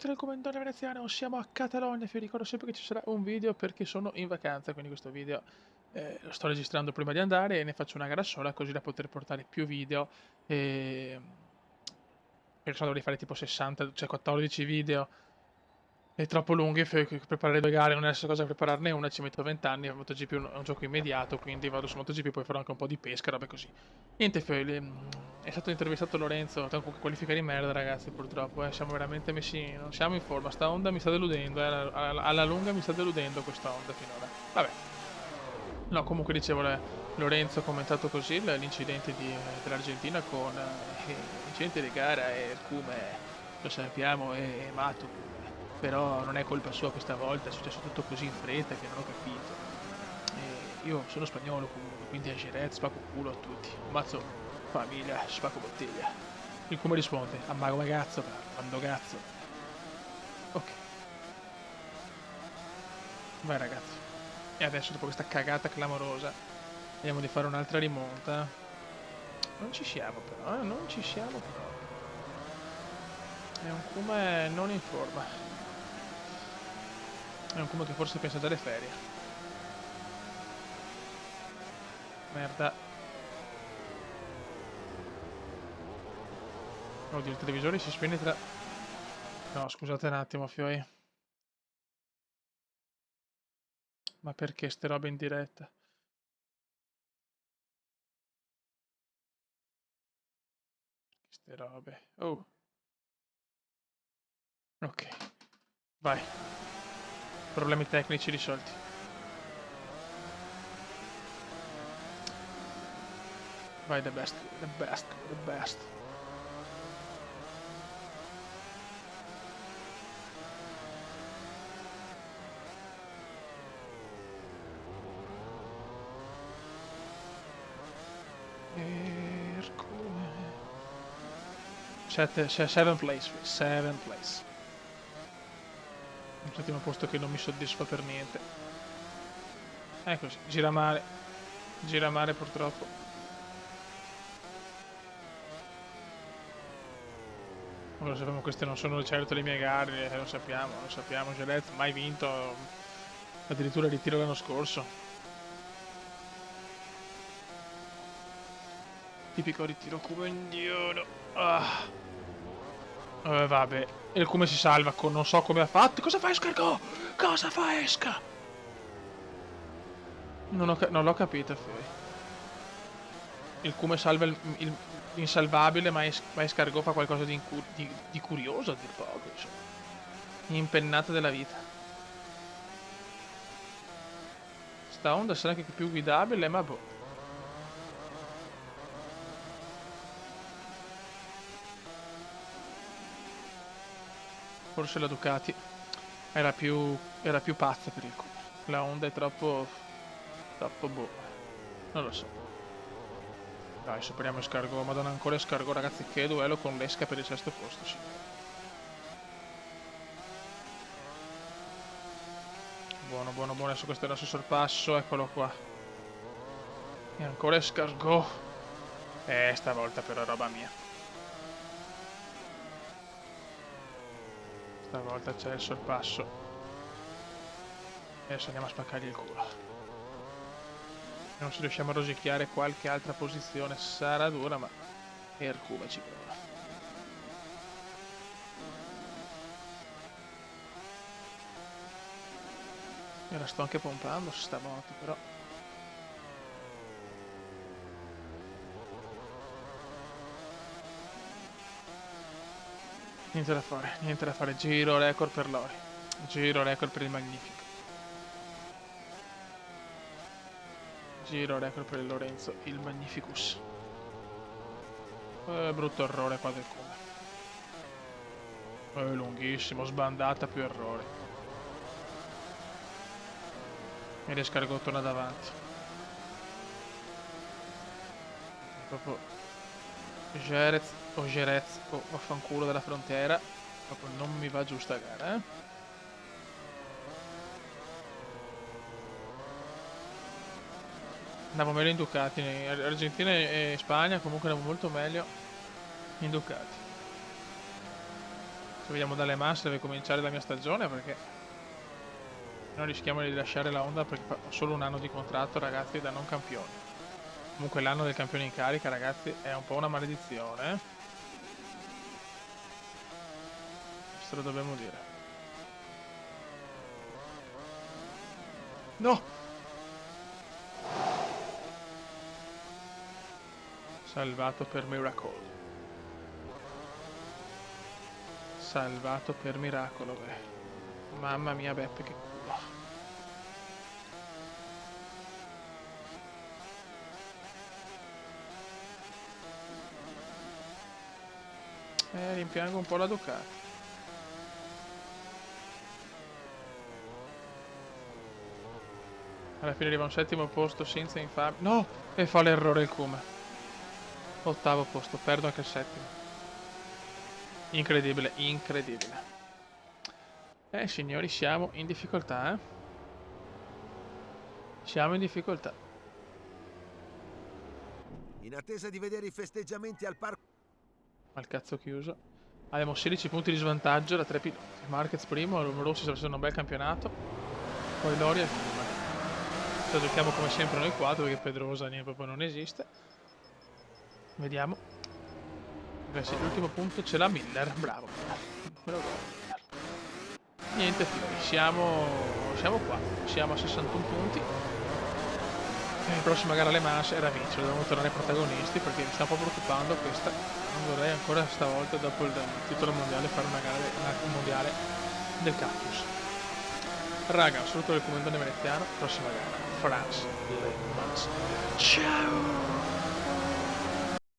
nostro del commendatore veneziano, siamo a Catalogna, vi ricordo sempre che ci sarà un video perché sono in vacanza, quindi questo video lo sto registrando prima di andare e ne faccio una gara sola così da poter portare più video perché sennò dovrei fare tipo 60, cioè 14 video è troppo lunghi per preparare due gare, non è la stessa cosa prepararne una, ci metto 20 anni, MotoGP è un gioco immediato, quindi vado su MotoGP, poi farò anche un po' di pesca, robe così. Niente, è stato intervistato Lorenzo, comunque qualifica di merda ragazzi, purtroppo, siamo veramente messi, non siamo in forma, sta onda mi sta deludendo, alla lunga mi sta deludendo questa onda finora. Vabbè. No, comunque dicevo, Lorenzo ha commentato così l'incidente dell'Argentina con l'incidente di gara e il Cume, lo sappiamo, è matto. Però non è colpa sua questa volta, è successo tutto così in fretta che non ho capito. Io sono spagnolo comunque, quindi a Jerez spacco culo a tutti. Ammazzo famiglia, spacco bottiglia. Il Cume risponde, ammago cazzo, quando cazzo. Ok. Vai ragazzi. E adesso dopo questa cagata clamorosa vediamo di fare un'altra rimonta. Non ci siamo però, non ci siamo però. È un Cume non in forma. È un Cume che forse pensa a dare ferie. Merda. Oddio, il televisore si spegne tra... No, scusate un attimo, Fioi. Ma perché ste robe in diretta? Ste robe. Oh. Ok. Vai. Problemi tecnici risolti. Vai, the best, the best, the best. Seven place, seven place. Un settimo posto che non mi soddisfa per niente. È così, gira male purtroppo. Ora sappiamo queste non sono certo le mie gare, lo sappiamo, Jerez mai vinto, addirittura ritiro l'anno scorso. Tipico ritiro come indiano. Ah. Vabbè, e il come si salva con non so come ha fatto. Cosa fa Escargot? Cosa fa Esca? Non l'ho capito, Fiori. Il come salva l'insalvabile, ma Escargot fa qualcosa di curioso a dir poco, insomma. Impennata della vita. Sta onda sarà anche più guidabile, ma boh. Forse la Ducati era più pazza per il culo. La Honda è troppo boh. Non lo so. Dai, superiamo Escargot. Madonna, ancora Escargot, ragazzi. Che duello con l'Esca per il sesto posto, sì. Buono, buono, buono. Adesso questo è il nostro sorpasso. Eccolo qua. E ancora Escargot. Stavolta però è roba mia. Stavolta c'è il sorpasso. E adesso andiamo a spaccargli il culo. Non se riusciamo a rosicchiare qualche altra posizione sarà dura, ma Ercuma ci prova. E la sto anche pompando stavolta, però. Niente da fare. Giro record per Lori. Giro record per il Magnifico. Giro record per il Lorenzo, il Magnificus. Brutto errore qua del Come. Lunghissimo, sbandata più errore. E l'escargot torna davanti. Proprio Jerez o vaffanculo della frontiera. Proprio non mi va giusta gara, Andavo meglio in Ducati, Argentina e Spagna comunque andavo molto meglio in Ducati. Se vediamo dalle masse deve cominciare la mia stagione, perché non rischiamo di lasciare la Honda perché ho solo un anno di contratto, ragazzi, da non campioni. Comunque l'anno del campione in carica, ragazzi, è un po' una maledizione. Questo lo dobbiamo dire. No! Salvato per miracolo. Salvato per miracolo, beh. Mamma mia, Beppe, che culo. Rimpiango un po' la Ducati. Alla fine arriva un settimo posto senza infamia. No! E fa l'errore il Kuma. Ottavo posto, perdo anche il settimo. Incredibile, incredibile. Signori, siamo in difficoltà, eh? Siamo in difficoltà. In attesa di vedere i festeggiamenti al parco. Al cazzo chiuso. Abbiamo 16 punti di svantaggio da 3 piloti. Marquez primo, Rossi sta facendo un bel campionato. Poi Loria e Kuma. Lo giochiamo come sempre noi 4 perché Pedrosa proprio non esiste. Vediamo. Invece l'ultimo punto ce l'ha Miller. Bravo Miller. Me lo godo. Niente fiori, siamo qua, siamo a 61 punti. La prossima gara alle Mans era vincere, dobbiamo tornare protagonisti perché mi sta un po' preoccupando questa. Non vorrei ancora stavolta dopo il titolo mondiale fare una gara un mondiale del cactus. Raga, un saluto del comandante veneziano, prossima gara, France Le Mans. Ciao!